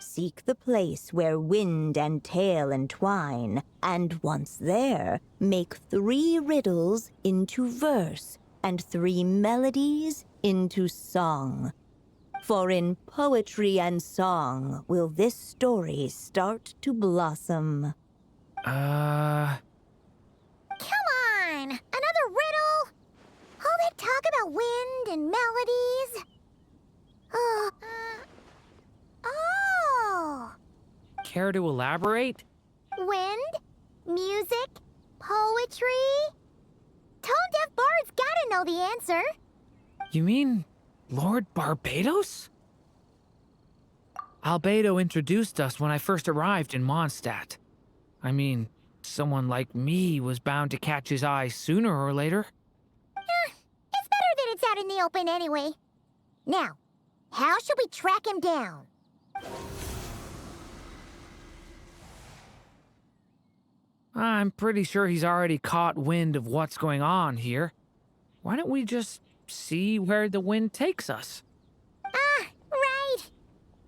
Seek the place where wind and tale entwine, and once there, make 3 riddles into verse, and 3 melodies into song. For in poetry and song will this story start to blossom. Come on! Another riddle? All that talk about wind and melodies? Oh. Care to elaborate? Wind? Music? Poetry? Tone-deaf bards gotta know the answer. You mean Lord Barbados? Albedo introduced us when I first arrived in Mondstadt. I mean, someone like me was bound to catch his eye sooner or later. It's better that it's out in the open anyway. Now, how should we track him down? I'm pretty sure he's already caught wind of what's going on here. Why don't we just see where the wind takes us? Right.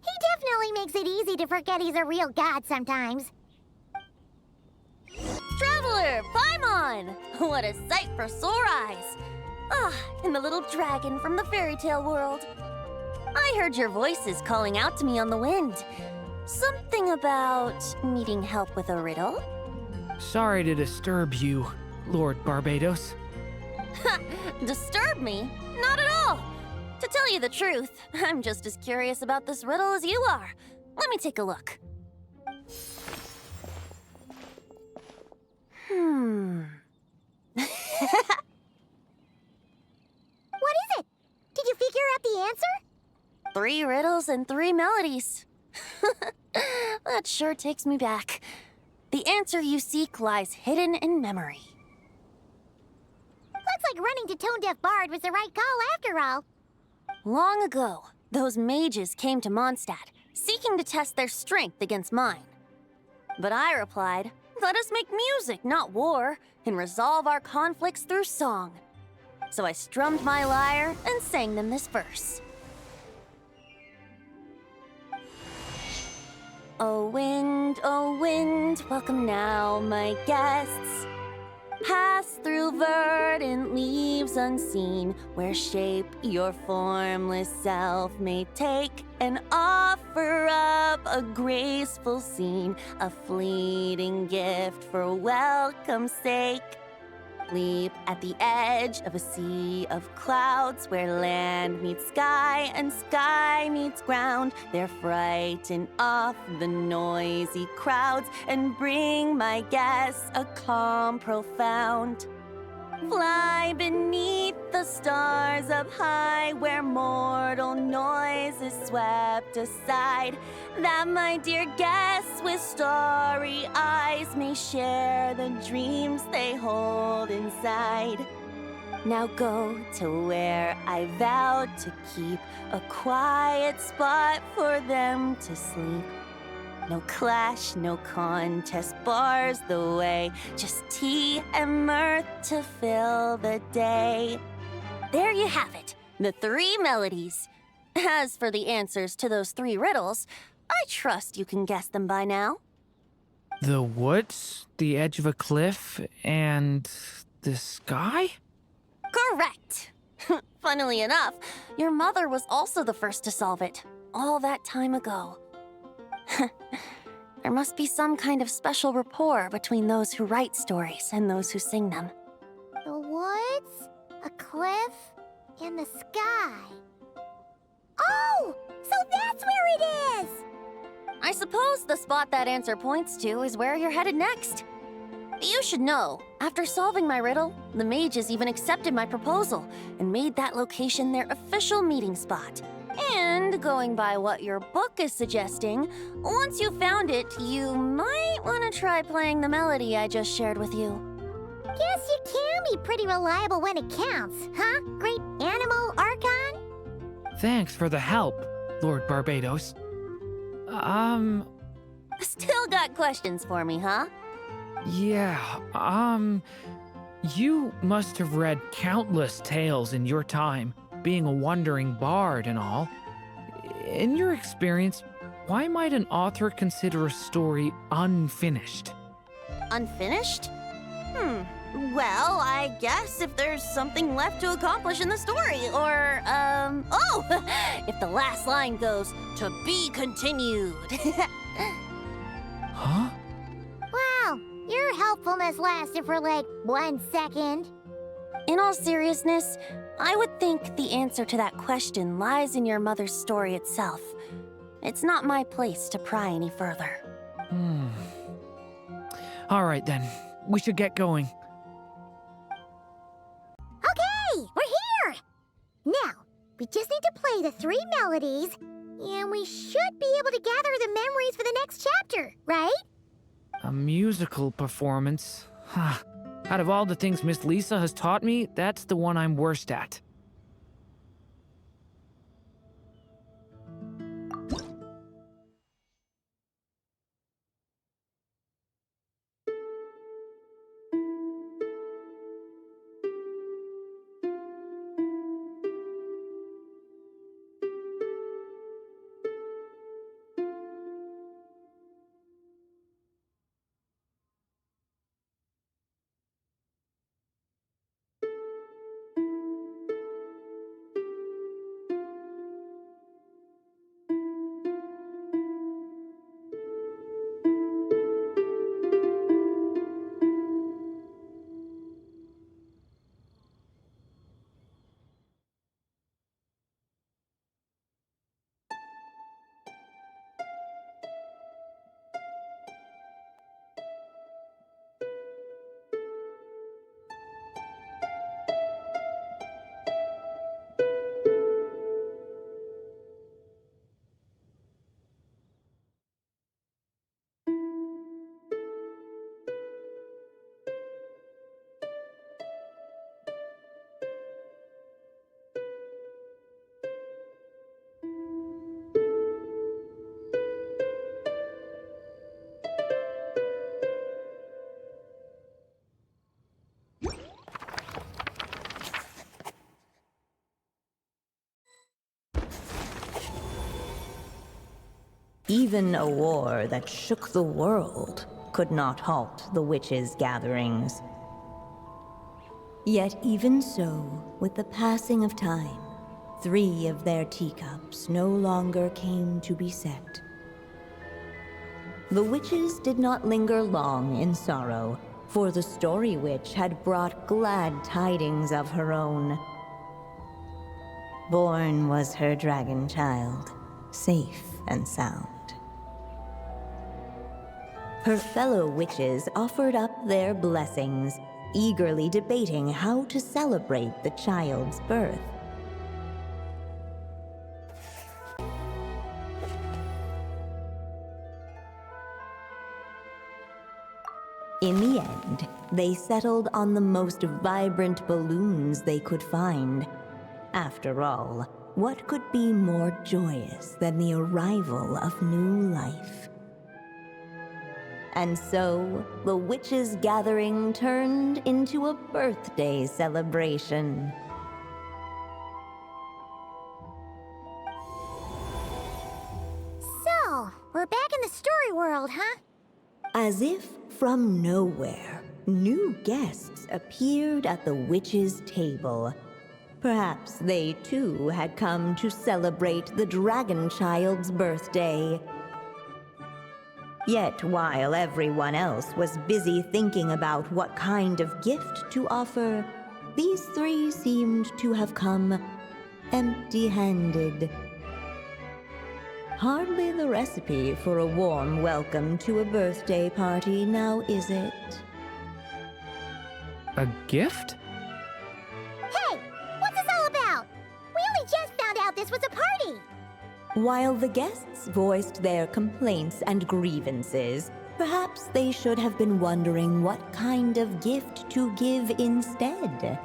He definitely makes it easy to forget he's a real god sometimes. Traveler, Paimon! What a sight for sore eyes! And the little dragon from the fairy tale world. I heard your voices calling out to me on the wind. Something about needing help with a riddle? Sorry to disturb you, Lord Barbados. Disturb me? Not at all! To tell you the truth, I'm just as curious about this riddle as you are. Let me take a look. What is it? Did you figure out the answer? 3 riddles and 3 melodies. That sure takes me back. The answer you seek lies hidden in memory. Looks like running to Tone-Deaf Bard was the right call after all. Long ago, those mages came to Mondstadt, seeking to test their strength against mine. But I replied, let us make music, not war, and resolve our conflicts through song. So I strummed my lyre and sang them this verse. O wind, welcome now, my guests. Pass through verdant leaves unseen, where shape your formless self may take, and offer up a graceful scene, a fleeting gift for welcome's sake. Leap at the edge of a sea of clouds, where land meets sky and sky meets ground. There frighten off the noisy crowds and bring my guests a calm profound. Fly beneath the stars up high, where mortal noise is swept aside, that my dear guests with starry eyes may share the dreams they hold inside. Now go to where I vowed to keep a quiet spot for them to sleep. No clash, no contest bars the way, just tea and mirth to fill the day. There you have it, the 3 melodies. As for the answers to those 3 riddles, I trust you can guess them by now. The woods, the edge of a cliff, and the sky? Correct! Funnily enough, your mother was also the first to solve it, all that time ago. There must be some kind of special rapport between those who write stories and those who sing them. The woods, a cliff, and the sky. Oh! So that's where it is! I suppose the spot that answer points to is where you're headed next. You should know, after solving my riddle, the mages even accepted my proposal and made that location their official meeting spot. And going by what your book is suggesting, once you found it, you might want to try playing the melody I just shared with you. Guess you can be pretty reliable when it counts, huh? Great Animal Archon? Thanks for the help, Lord Barbados. Still got questions for me, huh? Yeah, you must have read countless tales in your time, being a wandering bard and all. In your experience, Why might an author consider a story unfinished? Unfinished? Well, I guess if there's something left to accomplish in the story, or, if the last line goes, "To be continued." Huh? Wow, your helpfulness lasted for like 1 second. In all seriousness, I would think the answer to that question lies in your mother's story itself. It's not my place to pry any further. All right then, we should get going. Okay, we're here! Now, we just need to play the 3 melodies, and we should be able to gather the memories for the next chapter, right? A musical performance? Huh. Out of all the things Miss Lisa has taught me, that's the one I'm worst at. Even a war that shook the world could not halt the witches' gatherings. Yet even so, with the passing of time, 3 of their teacups no longer came to be set. The witches did not linger long in sorrow, for the Story Witch had brought glad tidings of her own. Born was her dragon child, safe and sound. Her fellow witches offered up their blessings, eagerly debating how to celebrate the child's birth. In the end, they settled on the most vibrant balloons they could find. After all, what could be more joyous than the arrival of new life? And so, the witches' gathering turned into a birthday celebration. So, we're back in the story world, huh? As if from nowhere, new guests appeared at the witches' table. Perhaps they too had come to celebrate the dragon child's birthday. Yet while everyone else was busy thinking about what kind of gift to offer, these 3 seemed to have come empty-handed. Hardly the recipe for a warm welcome to a birthday party, now is it? A gift? Hey, what's this all about? We only just found out this was a party! While the guests voiced their complaints and grievances, perhaps they should have been wondering what kind of gift to give instead.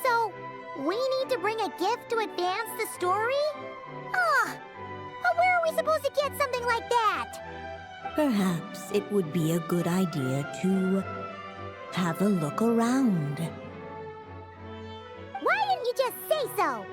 So, we need to bring a gift to advance the story? But where are we supposed to get something like that? Perhaps it would be a good idea to have a look around. Why didn't you just say so?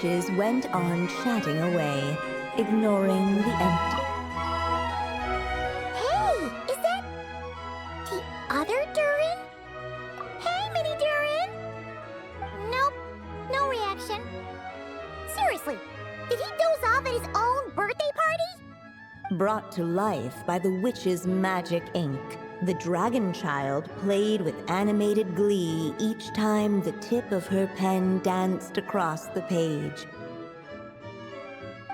witches went on chatting away, ignoring the empty. Hey, is that the other Durin? Hey, Mini Durin! Nope, no reaction. Seriously, did he doze off at his own birthday party? Brought to life by the witch's magic ink, the dragon child played with animated glee each time the tip of her pen danced across the page.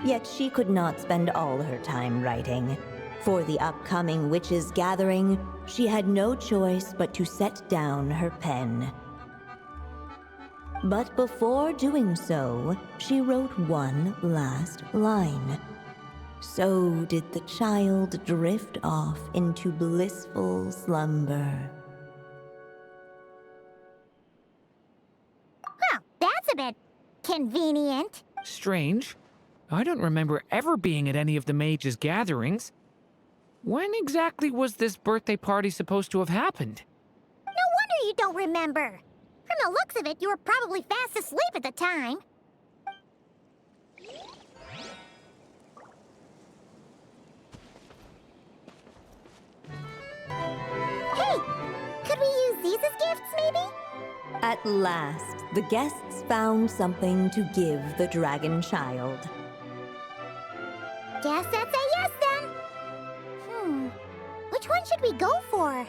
Yet she could not spend all her time writing. For the upcoming witches' gathering, she had no choice but to set down her pen. But before doing so, she wrote one last line. So did the child drift off into blissful slumber. Well, that's a bit convenient. Strange. I don't remember ever being at any of the mages' gatherings. When exactly was this birthday party supposed to have happened? No wonder you don't remember. From the looks of it, you were probably fast asleep at the time. Hey, could we use these as gifts, maybe? At last, the guests found something to give the dragon child. Guess that's a yes then. Which one should we go for?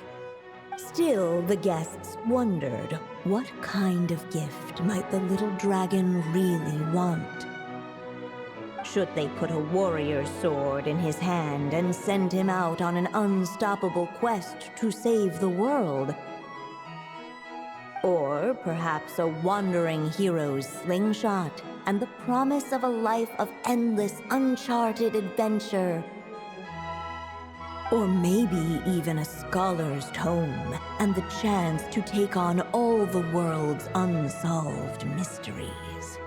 Still, the guests wondered, what kind of gift might the little dragon really want? Should they put a warrior's sword in his hand and send him out on an unstoppable quest to save the world? Or perhaps a wandering hero's slingshot and the promise of a life of endless, uncharted adventure? Or maybe even a scholar's tome and the chance to take on all the world's unsolved mysteries.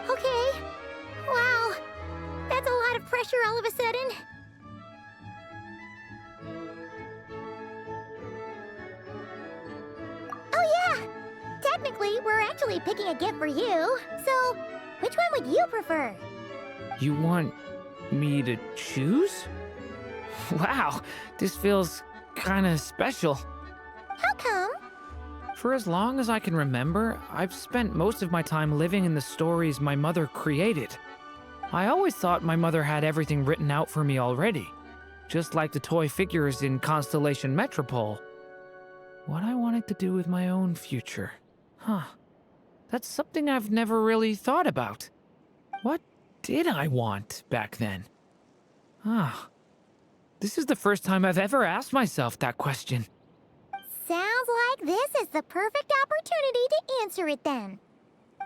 Okay. Wow. That's a lot of pressure all of a sudden. Oh yeah! Technically, we're actually picking a gift for you. So, which one would you prefer? You want me to choose? Wow, this feels kinda special. How come? For as long as I can remember, I've spent most of my time living in the stories my mother created. I always thought my mother had everything written out for me already, just like the toy figures in Constellation Metropole. What I wanted to do with my own future. That's something I've never really thought about. What did I want back then? This is the first time I've ever asked myself that question. Sounds like this is the perfect opportunity to answer it then.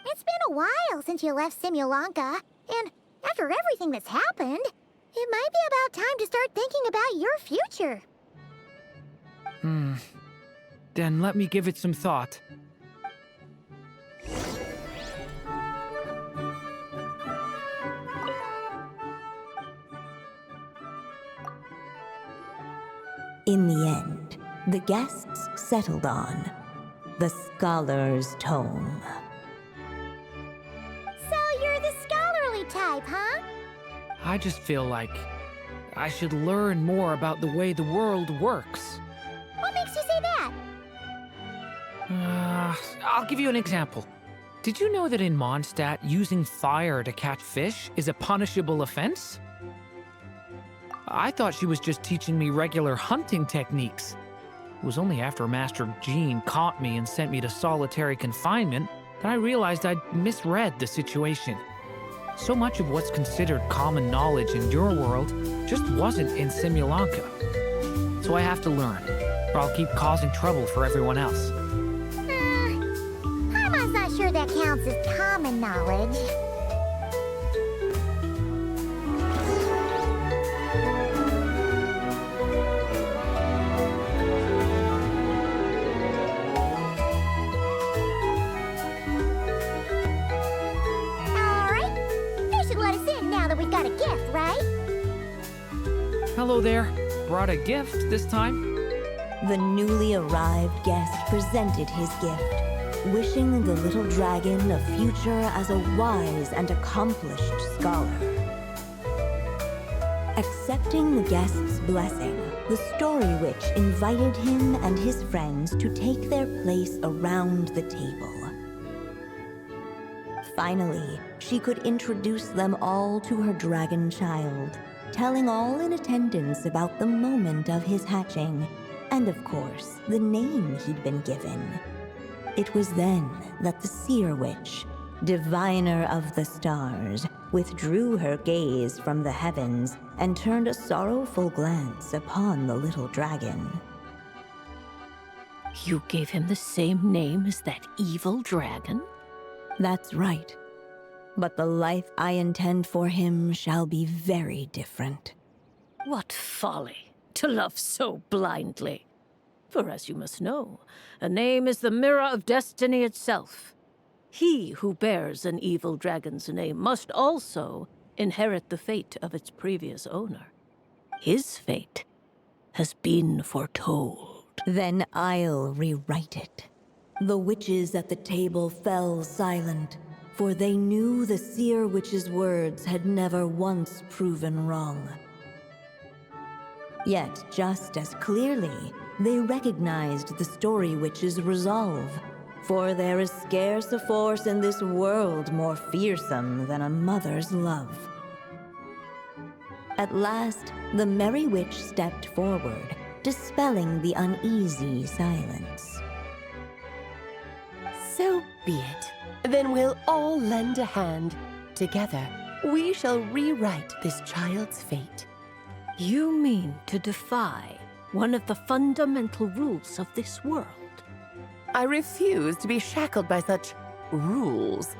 It's been a while since you left Simulanka, and after everything that's happened, it might be about time to start thinking about your future. Then let me give it some thought. In the end, the guests settled on the scholar's tome. So you're the scholarly type, huh? I just feel like I should learn more about the way the world works. What makes you say that? I'll give you an example. Did you know that in Mondstadt, using fire to catch fish is a punishable offense? I thought she was just teaching me regular hunting techniques. It was only after Master Jean caught me and sent me to solitary confinement that I realized I'd misread the situation. So much of what's considered common knowledge in your world just wasn't in Simulanka. So I have to learn, or I'll keep causing trouble for everyone else. I'm not sure that counts as common knowledge. Hello there. Brought a gift this time? The newly arrived guest presented his gift, wishing the little dragon a future as a wise and accomplished scholar. Accepting the guest's blessing, the Story Witch invited him and his friends to take their place around the table. Finally, she could introduce them all to her dragon child, telling all in attendance about the moment of his hatching, and of course, the name he'd been given. It was then that the Seer-Witch, diviner of the stars, withdrew her gaze from the heavens and turned a sorrowful glance upon the little dragon. You gave him the same name as that evil dragon? That's right. But the life I intend for him shall be very different. What folly, to love so blindly. For as you must know, a name is the mirror of destiny itself. He who bears an evil dragon's name must also inherit the fate of its previous owner. His fate has been foretold. Then I'll rewrite it. The witches at the table fell silent, for they knew the Seer-Witch's words had never once proven wrong. Yet, just as clearly, they recognized the Story Witch's resolve, for there is scarce a force in this world more fearsome than a mother's love. At last, the Merry Witch stepped forward, dispelling the uneasy silence. So be it. Then we'll all lend a hand. Together, we shall rewrite this child's fate. You mean to defy one of the fundamental rules of this world? I refuse to be shackled by such rules.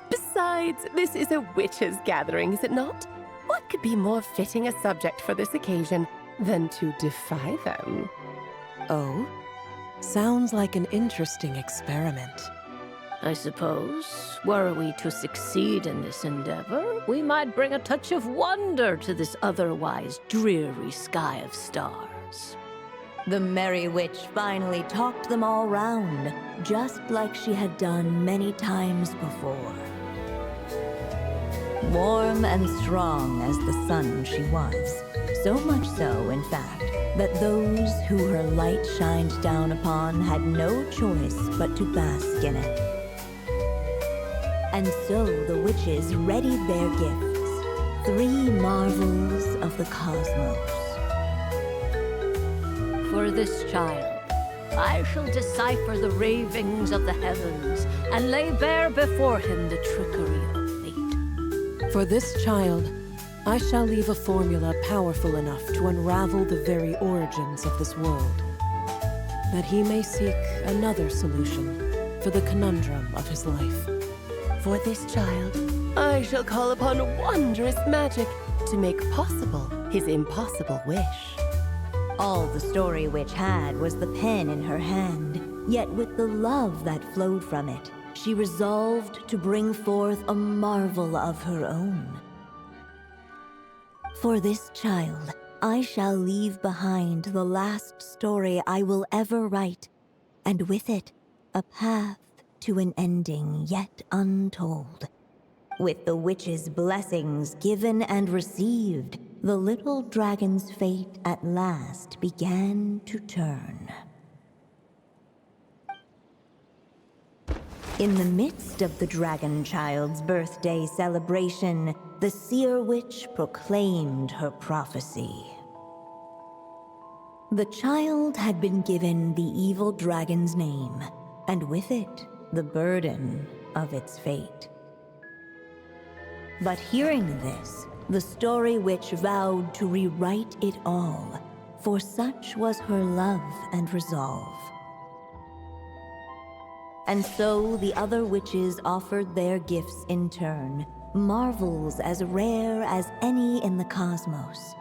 Besides, this is a witches' gathering, is it not? What could be more fitting a subject for this occasion than to defy them? Oh? Sounds like an interesting experiment. I suppose, were we to succeed in this endeavor, we might bring a touch of wonder to this otherwise dreary sky of stars. The Merry Witch finally talked them all round, just like she had done many times before. Warm and strong as the sun she was, so much so, in fact, that those who her light shined down upon had no choice but to bask in it. And so the witches readied their gifts, 3 marvels of the cosmos. For this child, I shall decipher the ravings of the heavens and lay bare before him the trickery of fate. For this child, I shall leave a formula powerful enough to unravel the very origins of this world, that he may seek another solution for the conundrum of his life. For this child, I shall call upon wondrous magic to make possible his impossible wish. All the Story Witch had was the pen in her hand, yet with the love that flowed from it, she resolved to bring forth a marvel of her own. For this child, I shall leave behind the last story I will ever write, and with it, a path to an ending yet untold. With the witch's blessings given and received, the little dragon's fate at last began to turn. In the midst of the dragon child's birthday celebration, the Seer-Witch proclaimed her prophecy. The child had been given the evil dragon's name, and with it, the burden of its fate. But hearing this, the Story Witch vowed to rewrite it all, for such was her love and resolve. And so the other witches offered their gifts in turn, marvels as rare as any in the cosmos.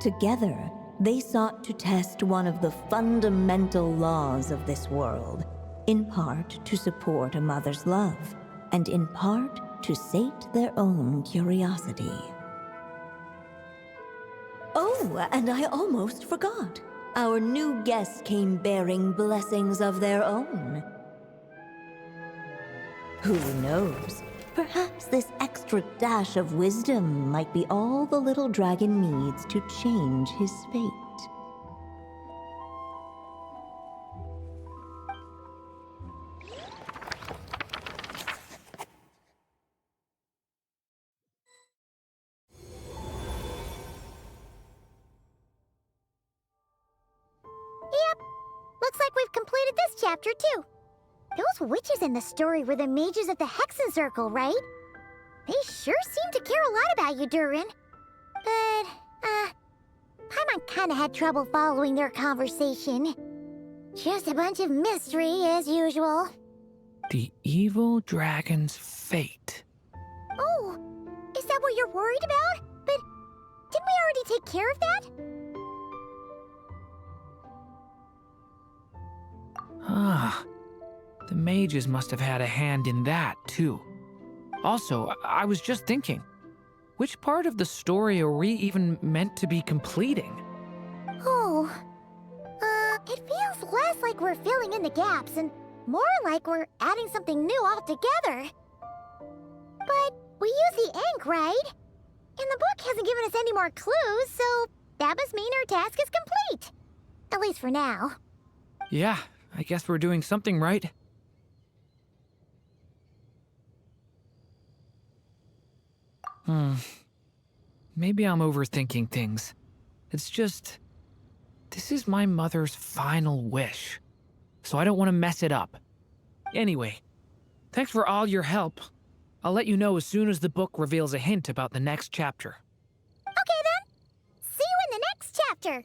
Together, they sought to test one of the fundamental laws of this world, in part to support a mother's love, and in part to sate their own curiosity. Oh, and I almost forgot. Our new guests came bearing blessings of their own. Who knows? Perhaps this extra dash of wisdom might be all the little dragon needs to change his fate. Yep, looks like we've completed this chapter too. Those witches in the story were the mages of the Hexen Circle, right? They sure seem to care a lot about you, Durin. But, Paimon kinda had trouble following their conversation. Just a bunch of mystery, as usual. The evil dragon's fate. Oh, is that what you're worried about? But didn't we already take care of that? Ah, the mages must have had a hand in that, too. Also, I was just thinking, which part of the story are we even meant to be completing? Oh, it feels less like we're filling in the gaps and more like we're adding something new altogether. But we use the ink, right? And the book hasn't given us any more clues, so that must mean our task is complete. At least for now. Yeah, I guess we're doing something right. Maybe I'm overthinking things. It's just, this is my mother's final wish, so I don't want to mess it up. Anyway, thanks for all your help. I'll let you know as soon as the book reveals a hint about the next chapter. Okay then. See you in the next chapter.